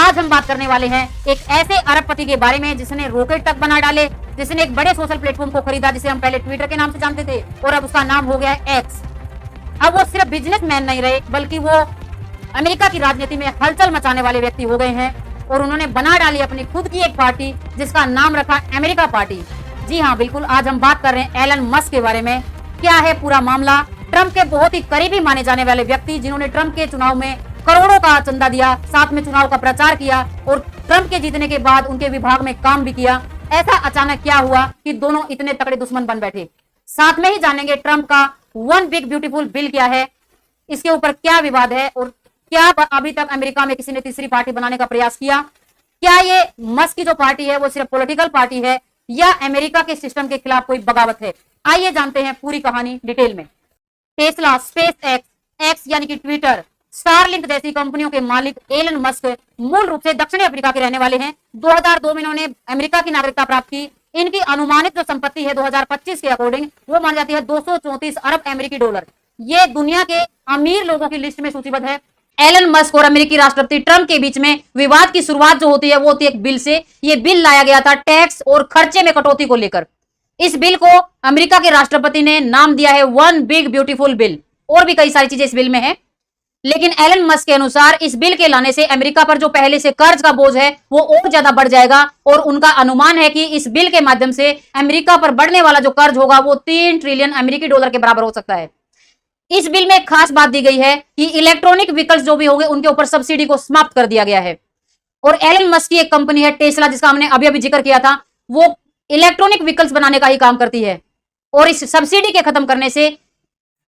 आज हम बात करने वाले हैं एक ऐसे अरबपति के बारे में जिसने रॉकेट तक बना डाले, जिसने एक बड़े सोशल प्लेटफॉर्म को खरीदा जिसे हम पहले ट्विटर के नाम से जानते थे और अब उसका नाम हो गया है एक्स। अब वो सिर्फ बिजनेसमैन नहीं रहे बल्कि वो अमेरिका की राजनीति में हलचल मचाने वाले व्यक्ति हो गए हैं और उन्होंने बना डाली अपनी खुद की एक पार्टी जिसका नाम रखा अमेरिका पार्टी। जी हाँ बिल्कुल, आज हम बात कर रहे हैं एलन मस्क के बारे में। क्या है पूरा मामला? ट्रंप के बहुत ही करीबी माने जाने वाले व्यक्ति जिन्होंने ट्रंप के चुनाव में करोड़ों का चंदा दिया, साथ में चुनाव का प्रचार किया और ट्रंप के जीतने के बाद उनके विभाग में काम भी किया। ऐसा अचानक क्या हुआ कि दोनों इतने तगड़े दुश्मन बन बैठे? साथ में ही जानेंगे ट्रंप का वन बिग ब्यूटीफुल बिल क्या है, इसके ऊपर क्या विवाद है और क्या अभी तक अमेरिका में किसी ने तीसरी पार्टी बनाने का प्रयास किया? क्या ये मस्क की जो पार्टी है वो सिर्फ पॉलिटिकल पार्टी है या अमेरिका के सिस्टम के खिलाफ कोई बगावत है? आइए जानते हैं पूरी कहानी डिटेल में। टेस्ला, स्पेस एक्स यानी कि ट्विटर, स्टारलिंक जैसी कंपनियों के मालिक एलन मस्क मूल रूप से दक्षिण अफ्रीका के रहने वाले हैं। 2002 में इन्होंने अमेरिका की नागरिकता प्राप्त की। इनकी अनुमानित जो संपत्ति है 2025 के अकॉर्डिंग वो मानी जाती है 234 अरब अमेरिकी डॉलर। ये दुनिया के अमीर लोगों की लिस्ट में सूचीबद्ध है। एलन मस्क और अमेरिकी राष्ट्रपति ट्रंप के बीच में विवाद की शुरुआत जो होती है वो होती है एक बिल से। ये बिल लाया गया था टैक्स और खर्चे में कटौती को लेकर। इस बिल को अमेरिका के राष्ट्रपति ने नाम दिया है वन बिग ब्यूटीफुल बिल। और भी कई सारी चीजें इस बिल में है, लेकिन एलन मस्क के अनुसार इस बिल के लाने से अमेरिका पर जो पहले से कर्ज का बोझ है वो और ज्यादा बढ़ जाएगा और उनका अनुमान है कि इस बिल के माध्यम से अमेरिका पर बढ़ने वाला जो कर्ज होगा वो 3 ट्रिलियन अमेरिकी डॉलर के बराबर हो सकता है। इस बिल में एक खास बात दी गई है कि इलेक्ट्रॉनिक व्हीकल्स जो भी होंगे उनके ऊपर सब्सिडी को समाप्त कर दिया गया है। और एलन मस्क की एक कंपनी है टेस्ला जिसका हमने अभी अभी जिक्र किया था, वो इलेक्ट्रॉनिक व्हीकल्स बनाने का ही काम करती है और इस सब्सिडी के खत्म करने से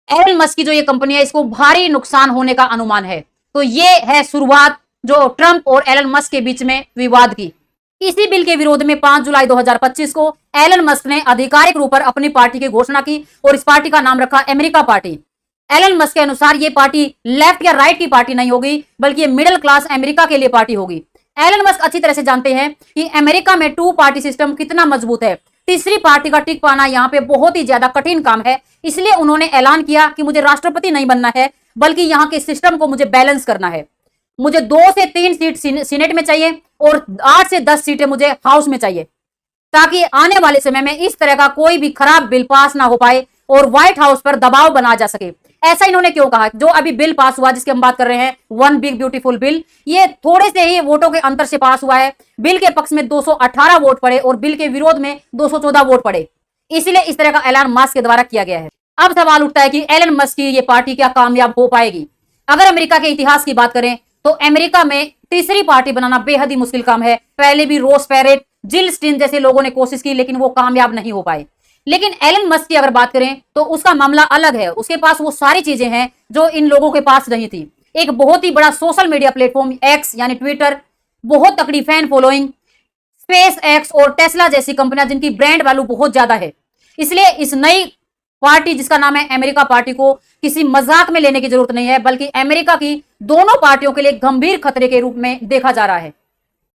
एलन मस्क की जो ये कंपनी है इसको भारी नुकसान होने का अनुमान है। तो ये है शुरुआत जो ट्रंप और एलन मस्क के बीच में विवाद की। इसी बिल के विरोध में 5 जुलाई 2025 को एलन मस्क ने आधिकारिक रूप पर अपनी पार्टी की घोषणा की और इस पार्टी का नाम रखा अमेरिका पार्टी। एलन मस्क के अनुसार ये पार्टी लेफ्ट या राइट की पार्टी नहीं होगी बल्कि ये मिडिल क्लास अमेरिका के लिए पार्टी होगी। एलन मस्क अच्छी तरह से जानते हैं कि अमेरिका में 2 पार्टी सिस्टम कितना मजबूत है। तीसरी पार्टी का टिक पाना यहाँ पे बहुत ही ज्यादा कठिन काम है। इसलिए उन्होंने ऐलान किया कि मुझे राष्ट्रपति नहीं बनना है बल्कि यहाँ के सिस्टम को मुझे बैलेंस करना है। मुझे 2 से 3 सीट सीनेट में चाहिए और 8 से 10 सीटें मुझे हाउस में चाहिए ताकि आने वाले समय में इस तरह का कोई भी खराब बिल पास ना हो पाए और व्हाइट हाउस पर दबाव बना जा सके। ऐसा इन्होंने क्यों कहा? जो अभी बिल पास हुआ जिसकी हम बात कर रहे हैं वन बिग ब्यूटीफुल बिल, ये थोड़े से ही वोटों के अंतर से पास हुआ है। बिल के पक्ष में 218 वोट पड़े और बिल के विरोध में 214 वोट पड़े। इसलिए इस तरह का ऐलान मस्क के द्वारा किया गया है। अब सवाल उठता है कि एलन मस्क की ये पार्टी क्या कामयाब हो पाएगी? अगर अमेरिका के इतिहास की बात करें तो अमेरिका में तीसरी पार्टी बनाना बेहद ही मुश्किल काम है। पहले भी रोस पेरेट, जिल स्टीन जैसे लोगों ने कोशिश की लेकिन वो कामयाब नहीं हो पाए। लेकिन एलन मस्क की अगर बात करें तो उसका मामला अलग है। उसके पास वो सारी चीजें हैं जो इन लोगों के पास नहीं थी। एक बहुत ही बड़ा सोशल मीडिया प्लेटफॉर्म एक्स यानी ट्विटर, बहुत तकड़ी फैन फॉलोइंग, स्पेस एक्स और टेस्ला जैसी कंपनियां जिनकी ब्रांड वैल्यू बहुत ज्यादा है। इसलिए इस नई पार्टी जिसका नाम है अमेरिका पार्टी को किसी मजाक में लेने की जरूरत नहीं है बल्कि अमेरिका की दोनों पार्टियों के लिए गंभीर खतरे के रूप में देखा जा रहा है।